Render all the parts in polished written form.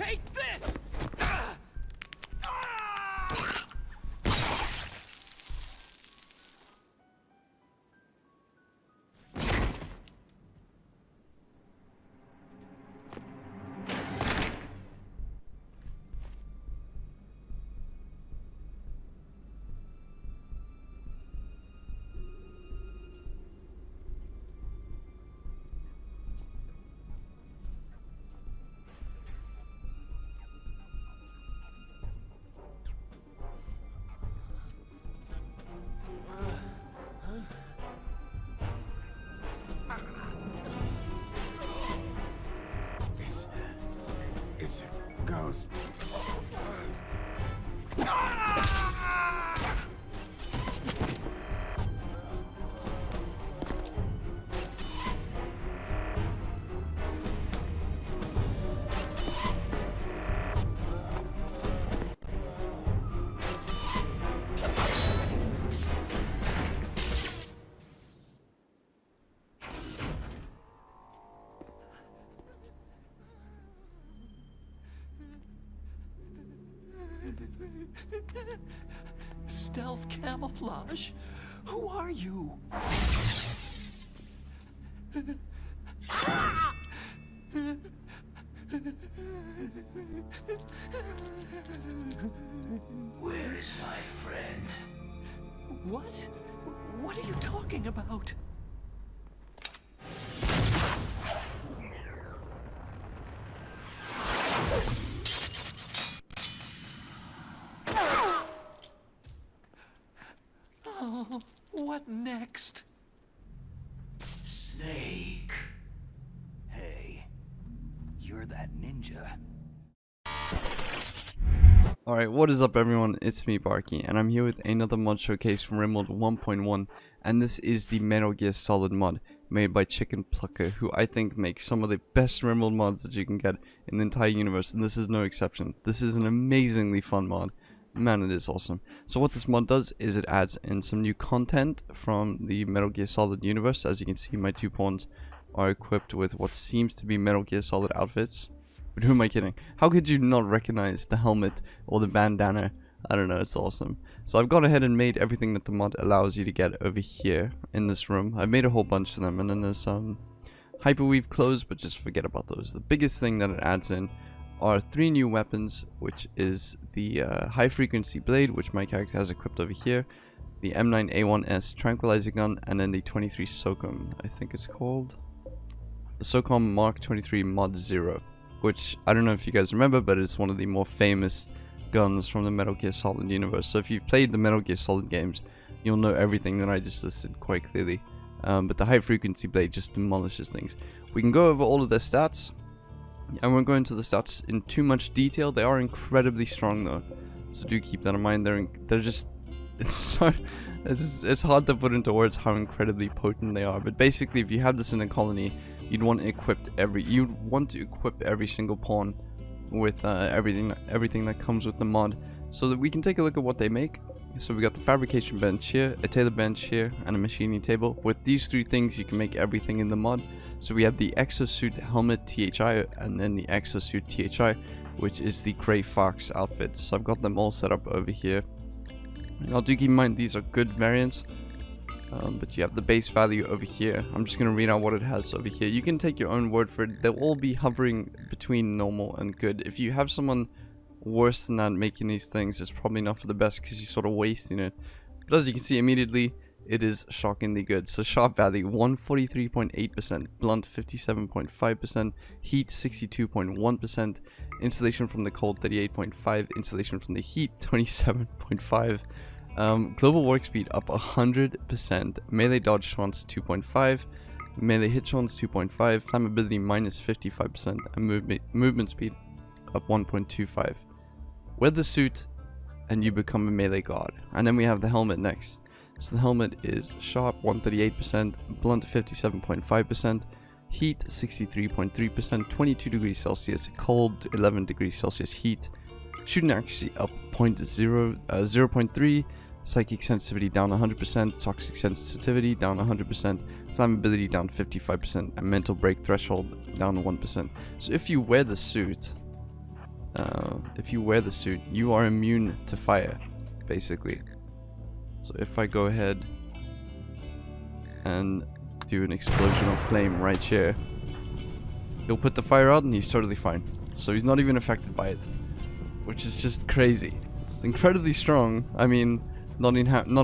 Take this! It's a ghost. Stealth camouflage? Who are you? Where is my friend? What? What are you talking about? Oh, what next? Snake. Hey, you're that ninja. Alright, what is up everyone, it's me BaRKy, and I'm here with another mod showcase from Rimworld 1.1, and this is the Metal Gear Solid mod, made by Chicken Plucker, who I think makes some of the best Rimworld mods that you can get in the entire universe, and this is no exception. This is an amazingly fun mod. Man, it is awesome. So what this mod does is it adds in some new content from the Metal Gear Solid universe. As you can see, my two pawns are equipped with what seems to be Metal Gear Solid outfits. But who am I kidding? How could you not recognize the helmet or the bandana? I don't know, it's awesome. So I've gone ahead and made everything that the mod allows you to get over here in this room. I've made a whole bunch of them, and then there's some hyperweave clothes, but just forget about those. The biggest thing that it adds in are 3 new weapons, which is the high frequency blade, which my character has equipped over here, the M9A1-S tranquilizer gun, and then the 23 SOCOM, I think it's called, the SOCOM Mark 23 Mod 0, which I don't know if you guys remember, but it's one of the more famous guns from the Metal Gear Solid universe. So if you've played the Metal Gear Solid games, you'll know everything that I just listed quite clearly. But the high frequency blade just demolishes things. We can go over all of their stats. I won't go into the stats in too much detail. They are incredibly strong though, so do keep that in mind. They're just it's hard to put into words how incredibly potent they are. But basically, if you have this in a colony, you'd want to equip every single pawn with everything that comes with the mod, so that we can take a look at what they make. So we got the fabrication bench here, a tailor bench here, and a machining table. With these 3 things, you can make everything in the mod. So we have the exosuit helmet THI, and then the exosuit THI, which is the Grey Fox outfit. So I've got them all set up over here. Now do keep in mind these are good variants, but you have the base value over here. I'm just going to read out what it has over here. You can take your own word for it. They'll all be hovering between normal and good. If you have someone worse than that making these things, it's probably not for the best because you're sort of wasting it. But as you can see immediately, it is shockingly good. So sharp value 143.8%, blunt 57.5%, heat 62.1%, insulation from the cold 38.5%, insulation from the heat 27.5%, global work speed up 100%, melee dodge chance 2.5%, melee hit chance 2.5%, flammability minus 55%, and movement speed up 1.25%. Wear the suit and you become a melee god. And then we have the helmet next. So the helmet is sharp 138%, blunt 57.5%, heat 63.3%, 22 degrees Celsius, cold 11 degrees Celsius heat, shooting accuracy up 0.3, psychic sensitivity down 100%, toxic sensitivity down 100%, flammability down 55%, and mental break threshold down 1%. So if you wear the suit, if you wear the suit, you are immune to fire, basically. So if I go ahead and do an explosion of flame right here, he'll put the fire out and he's totally fine. So he's not even affected by it, which is just crazy. It's incredibly strong. I mean, not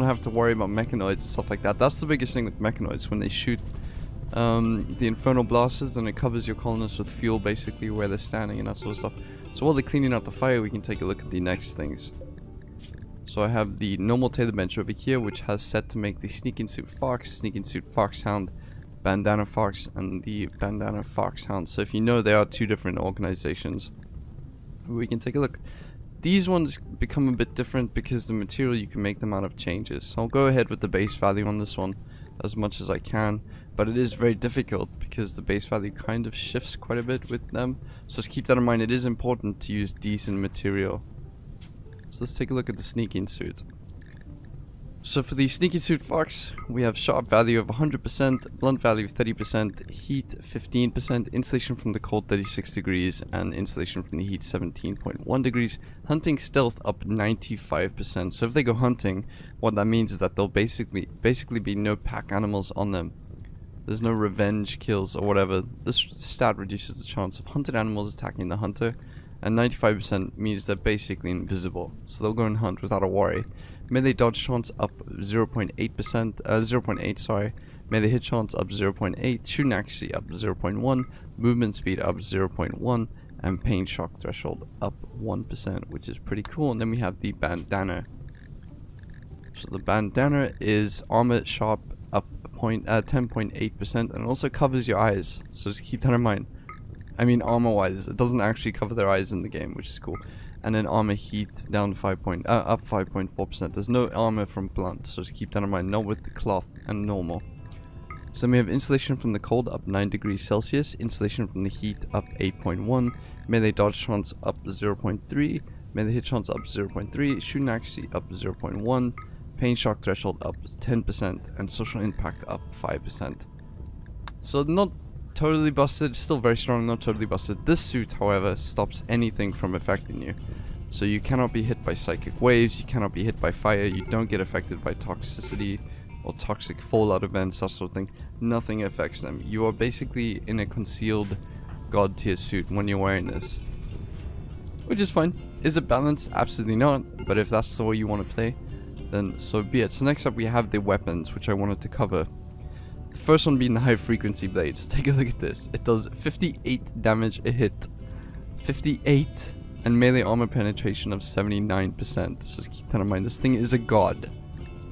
have to worry about mechanoids and stuff like that. That's the biggest thing with mechanoids. When they shoot the infernal blasters, then it covers your colonists with fuel, basically, where they're standing and that sort of stuff. So while they're cleaning out the fire, we can take a look at the next things. So I have the normal tailor bench over here, which has set to make the sneaking suit Fox, sneaking suit FOXHOUND, Bandana Fox, and the Bandana FOXHOUND. So if you know, there are two different organizations. We can take a look. These ones become a bit different because the material you can make them out of changes. So I'll go ahead with the base value on this one as much as I can, but it is very difficult because the base value kind of shifts quite a bit with them. So just keep that in mind. It is important to use decent material. So let's take a look at the sneaking suit. So for the sneaking suit Fox, we have sharp value of 100%, blunt value of 30%, heat 15%, insulation from the cold 36 degrees, and insulation from the heat 17.1 degrees. Hunting stealth up 95%. So if they go hunting, what that means is that there'll basically be no pack animals on them. There's no revenge kills or whatever. This stat reduces the chance of hunted animals attacking the hunter, and 95% means they're basically invisible. So they'll go and hunt without a worry. Melee dodge chance up 0.8%, sorry. Melee hit chance up 0.8, shooting accuracy up 0.1, movement speed up 0.1, and pain shock threshold up 1%, which is pretty cool. And then we have the bandana. So the bandana is armor sharp up 10.8%, and also covers your eyes. So just keep that in mind. I mean, armor wise, it doesn't actually cover their eyes in the game, which is cool. And then armor heat down up 5.4%. There's no armor from blunt, so just keep that in mind. Not with the cloth and normal. So then we have insulation from the cold up 9 degrees Celsius, insulation from the heat up 8.1, melee dodge chance up 0.3, melee hit chance up 0.3, shooting accuracy up 0.1, pain shock threshold up 10%, and social impact up 5%. So not totally busted, still very strong, not totally busted. This suit, however, stops anything from affecting you. So you cannot be hit by psychic waves, you cannot be hit by fire, you don't get affected by toxicity or toxic fallout events, that sort of thing. Nothing affects them. You are basically in a concealed god tier suit when you're wearing this, which is fine. Is it balanced? Absolutely not, but if that's the way you want to play, then so be it. So next up we have the weapons, which I wanted to cover. The first one being the high frequency blades. Take a look at this. It does 58 damage a hit. 58, and melee armor penetration of 79%. So just keep that in mind. This thing is a god.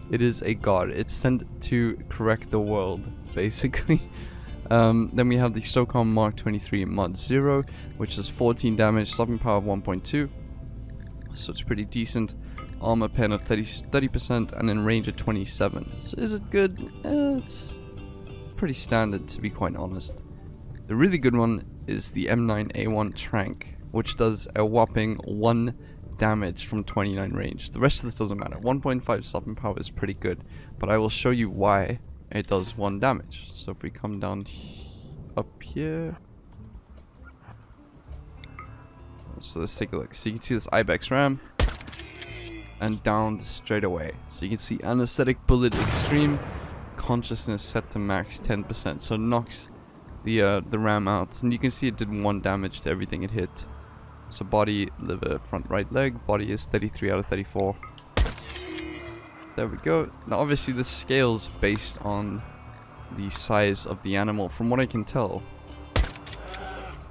It is a god. It's sent to correct the world, basically. Then we have the SOCOM Mark 23 Mod 0, which does 14 damage, stopping power of 1.2. So it's pretty decent. Armor pen of 30%, and then range of 27. So is it good? It's pretty standard, to be quite honest. The really good one is the M9A1 Tranq, which does a whopping 1 damage from 29 range. The rest of this doesn't matter. 1.5 stopping power is pretty good, but I will show you why it does 1 damage. So if we come down up here, so let's take a look. So you can see this Ibex ram, and downed straight away. So you can see anesthetic bullet extreme, consciousness set to max 10%, so it knocks the ram out, and you can see it did 1 damage to everything it hit. So body, liver, front right leg, body is 33 out of 34. There we go. Now obviously this scales based on the size of the animal, from what I can tell.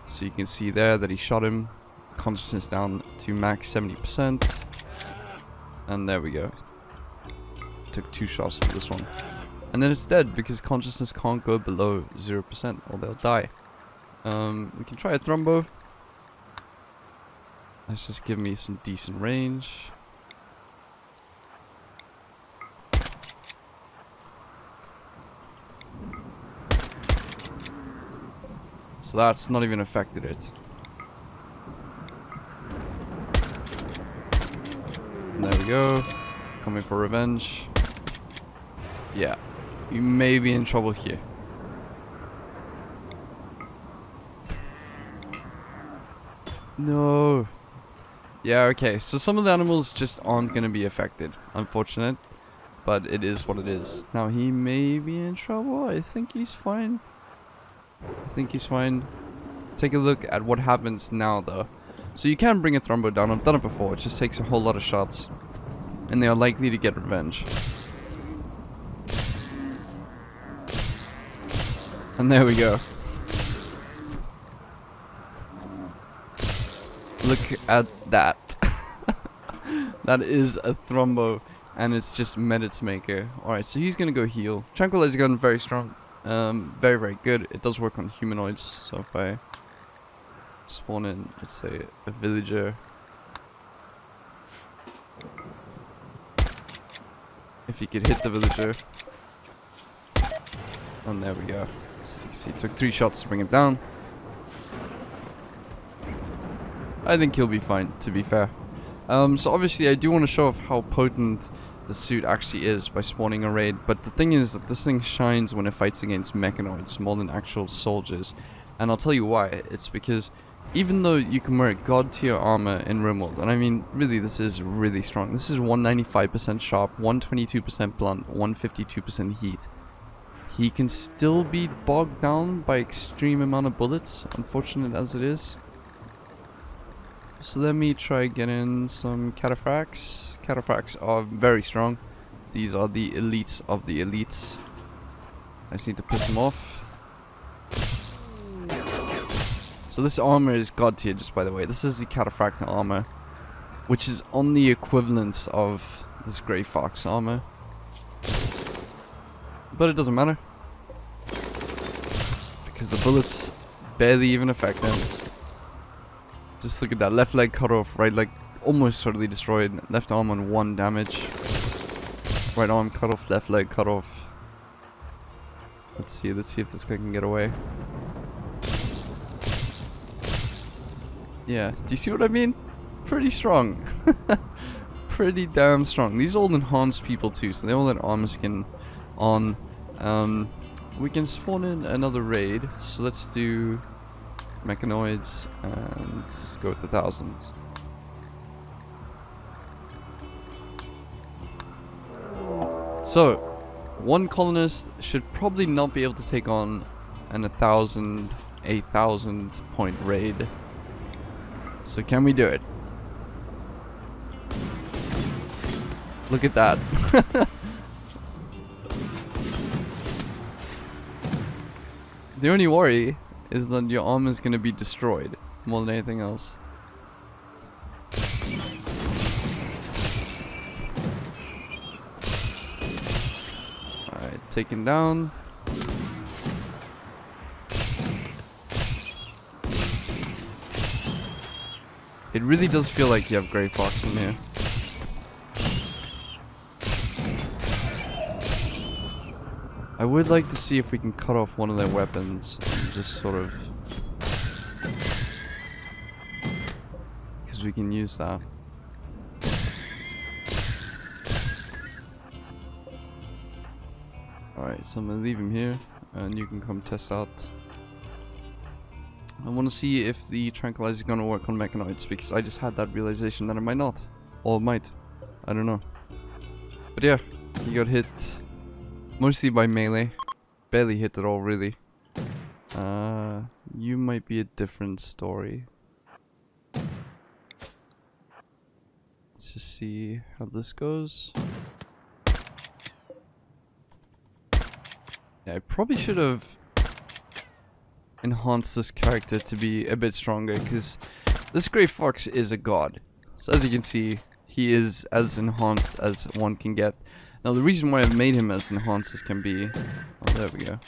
So you can see there that he shot him, consciousness down to max 70%. And there we go. Took 2 shots for this one. And then it's dead because consciousness can't go below 0% or they'll die. We can try a thrombo. Let's just give me some decent range. So that's not even affected it. There we go. Coming for revenge. Yeah. You may be in trouble here. No. Yeah, okay, so some of the animals just aren't gonna be affected. Unfortunate. But it is what it is. Now he may be in trouble. I think he's fine. I think he's fine. Take a look at what happens now though. So you can bring a Thrombo down. I've done it before. It just takes a whole lot of shots. And they are likely to get revenge. And there we go. Look at that. That is a Thrombo. And it's just Medits Maker. Alright, so he's gonna go heal. Tranquilizer gun, very strong. Very, very good. It does work on humanoids. So if I spawn in, let's say, a villager. If he could hit the villager. And there we go. See, took 3 shots to bring him down. I think he'll be fine, to be fair. So obviously I do want to show off how potent the suit actually is by spawning a raid, but the thing is that this thing shines when it fights against mechanoids more than actual soldiers, and I'll tell you why. It's because even though you can wear god tier armor in Rimworld, and I mean really this is really strong, this is 195% sharp, 122% blunt, 152% heat, he can still be bogged down by extreme amount of bullets, unfortunate as it is. So let me try getting some cataphracts. Cataphracts are very strong. These are the elites of the elites. I just need to piss them off. So this armor is god tier, just by the way. This is the cataphract armor, which is on the equivalence of this grey fox armor. But it doesn't matter, because the bullets barely even affect them. Just look at that, left leg cut off, right leg almost totally destroyed, left arm on 1 damage, right arm cut off, left leg cut off. Let's see if this guy can get away. Yeah, do you see what I mean? Pretty strong. Pretty damn strong. These all enhanced people too, so they all had armor skin on. We can spawn in another raid, so let's do mechanoids and let's go with the 1000s. So, one colonist should probably not be able to take on an 8,000 point raid. So can we do it? Look at that. The only worry is that your armor is going to be destroyed more than anything else. Alright, taken down. It really does feel like you have Grey Fox in here. I would like to see if we can cut off one of their weapons and just sort of, because we can use that. Alright, so I'm gonna leave him here and you can come test out. I want to see if the tranquilizer is gonna work on mechanoids, because I just had that realization that it might not, or it might, I don't know. But yeah, he got hit mostly by melee, barely hit at all really. You might be a different story. Let's just see how this goes. Yeah, I probably should have enhanced this character to be a bit stronger, because this Grey Fox is a god. So as you can see, he is as enhanced as one can get. Now the reason why I've made him as enhanced as can be... Oh, there we go.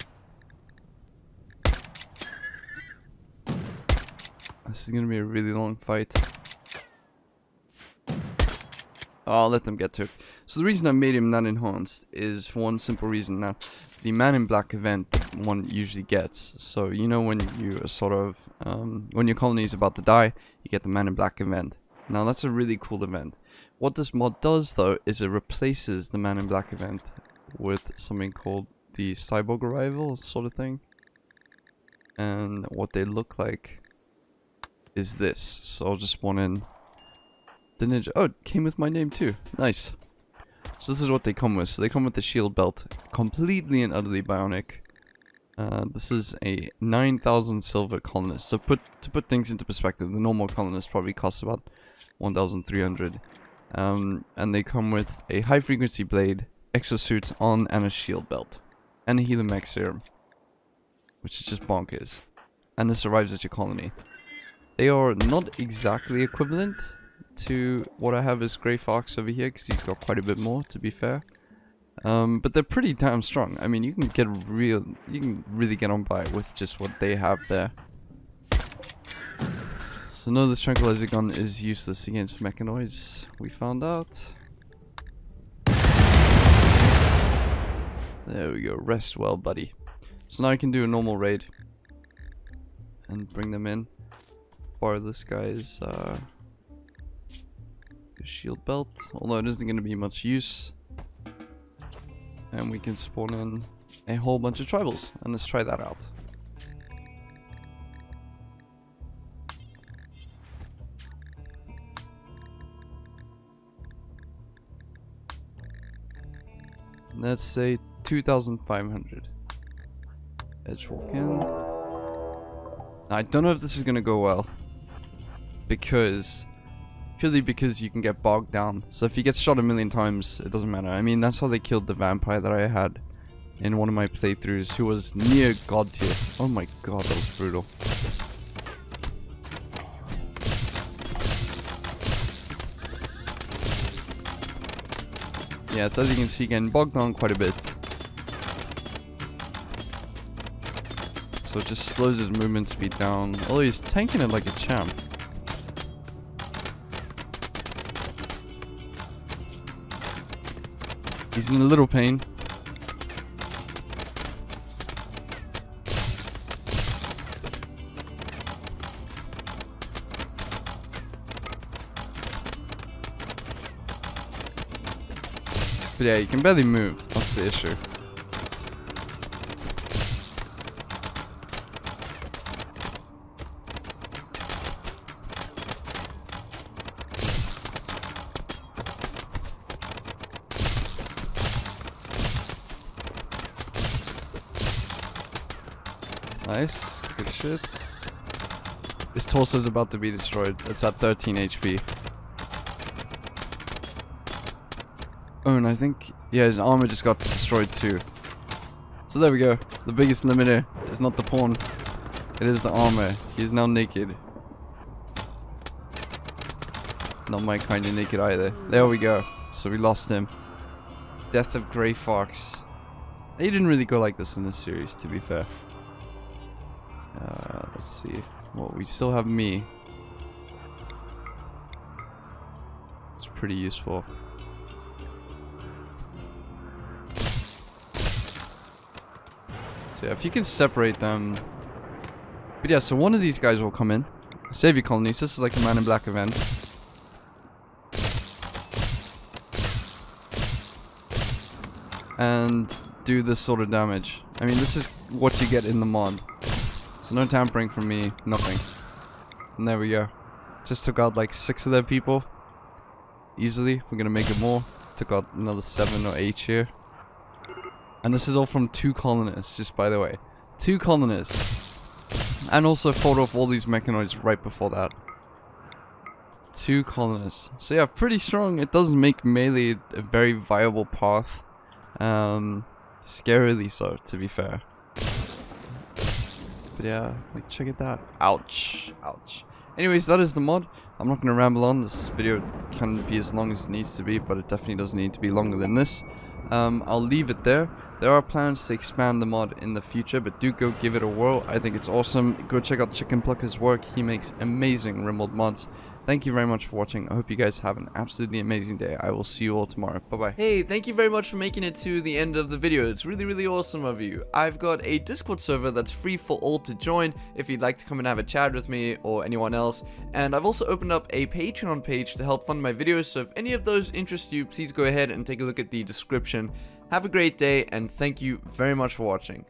This is gonna be a really long fight. I'll let them get to it. So the reason I made him that enhanced is for one simple reason. Now, the Man in Black event that one usually gets. So you know when you are sort of... when your colony is about to die, you get the Man in Black event. Now that's a really cool event. What this mod does though is it replaces the Man in Black event with something called the Cyborg Arrival sort of thing. And what they look like is this. So I'll just spawn in the ninja. Oh, it came with my name too. Nice. So this is what they come with. So they come with the shield belt, completely and utterly bionic. This is a 9,000 silver colonist. So to put things into perspective, the normal colonist probably costs about 1,300. And they come with a high frequency blade, exosuit on, and a shield belt, and a helomech serum, which is just bonkers. And this arrives at your colony. They are not exactly equivalent to what I have as Grey Fox over here, because he's got quite a bit more, to be fair. But they're pretty damn strong. I mean, you can really get on by with just what they have there. So no, this tranquilizer gun is useless against mechanoids. We found out. There we go. Rest well, buddy. So now I can do a normal raid and bring them in. Borrow this guy's shield belt, although it isn't going to be much use. And we can spawn in a whole bunch of tribals, and let's try that out. Let's say 2,500. Edge walk in. Now, I don't know if this is gonna go well, purely because you can get bogged down. So if you get shot a million times, it doesn't matter. I mean, that's how they killed the vampire that I had in one of my playthroughs, who was near god tier. Oh my god, that was brutal. Yeah, so as you can see, getting bogged down quite a bit. So it just slows his movement speed down. Although he's tanking it like a champ. He's in a little pain. But yeah, you can barely move. That's the issue. Nice. Good shit. His torso is about to be destroyed. It's at 13 HP. Oh, and I think, yeah, his armor just got destroyed too. So there we go. The biggest limiter is not the pawn. It is the armor. He is now naked. Not my kind of naked either. There we go. So we lost him. Death of Grey Fox. He didn't really go like this in this series, to be fair. Let's see. Well, we still have me. It's pretty useful. So yeah, if you can separate them. But yeah, so one of these guys will come in. Save your colonies. This is like the Man in Black event. And do this sort of damage. I mean, this is what you get in the mod. So no tampering from me, nothing. And there we go. Just took out like 6 of their people. Easily. We're gonna make it more. Took out another 7 or 8 here. And this is all from 2 colonists, just by the way. 2 colonists. And also fought off all these mechanoids right before that. 2 colonists. So yeah, pretty strong. It does make melee a very viable path. Scarily so, to be fair. But yeah, like check it out. Ouch. Ouch. Anyways, that is the mod. I'm not going to ramble on. This video can be as long as it needs to be, but it definitely doesn't need to be longer than this. I'll leave it there. There are plans to expand the mod in the future, but do go give it a whirl. I think it's awesome. Go check out Chicken Plucker's work. He makes amazing Rimworld mods. Thank you very much for watching. I hope you guys have an absolutely amazing day. I will see you all tomorrow. Bye-bye. Hey, thank you very much for making it to the end of the video. It's really, really awesome of you. I've got a Discord server that's free for all to join if you'd like to come and have a chat with me or anyone else. And I've also opened up a Patreon page to help fund my videos. So if any of those interest you, please go ahead and take a look at the description. Have a great day, and thank you very much for watching.